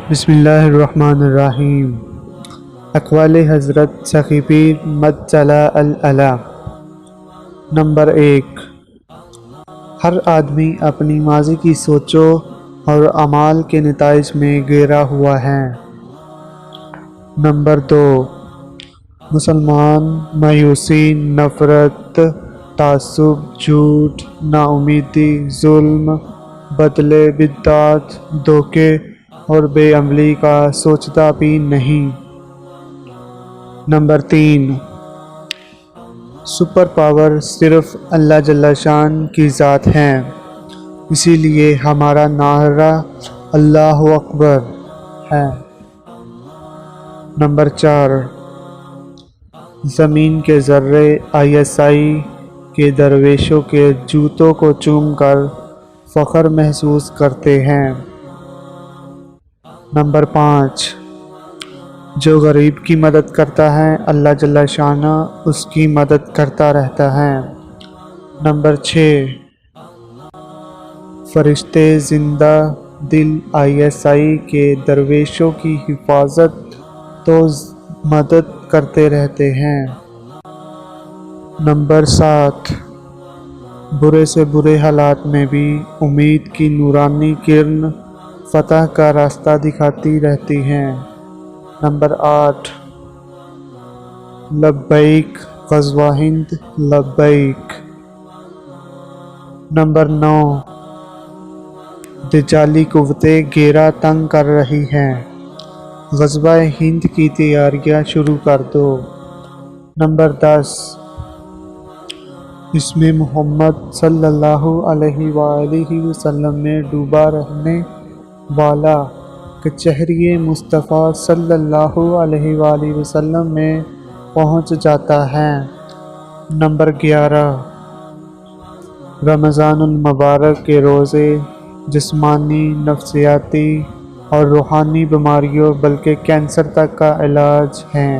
بسم اللہ الرحمن الرحیم۔ اقوال حضرت سخی پیر مدّ العلا۔ نمبر 1، ہر آدمی اپنی ماضی کی سوچوں اور اعمال کے نتائج میں گھرا ہوا ہے۔ نمبر 2، مسلمان مایوسی، نفرت، تعصب، جھوٹ، نا امیدی، ظلم، بدلے، بدعت، دھوکے اور بے عملی کا سوچتا بھی نہیں۔ نمبر 3، سپر پاور صرف اللہ جل شان کی ذات ہے، اسی لیے ہمارا نعرہ اللہ اکبر ہے۔ نمبر 4، زمین کے ذرے ISI کے درویشوں کے جوتوں کو چوم کر فخر محسوس کرتے ہیں۔ نمبر 5، جو غریب کی مدد کرتا ہے اللہ جل شانہ اس کی مدد کرتا رہتا ہے۔ نمبر 6، فرشتے زندہ دل ISI کے درویشوں کی حفاظت و مدد کرتے رہتے ہیں۔ نمبر 7، برے سے برے حالات میں بھی امید کی نورانی کرن فتح کا راستہ دکھاتی رہتی ہیں۔ نمبر 8، لبیک غزوہ ہند لبیک۔ نمبر 9، دجالی قوتیں گھیرا تنگ کر رہی ہیں، غزوہ ہند کی تیاریاں شروع کر دو۔ نمبر 10، اسم محمد صلی اللہ علیہ وآلہ وسلم میں ڈوبا رہنے والا کچہری مصطفیٰ صلی اللہ علیہ وآلہ وسلم میں پہنچ جاتا ہے۔ نمبر 11، رمضان المبارک کے روزے جسمانی، نفسیاتی اور روحانی بیماریوں بلکہ کینسر تک کا علاج ہیں۔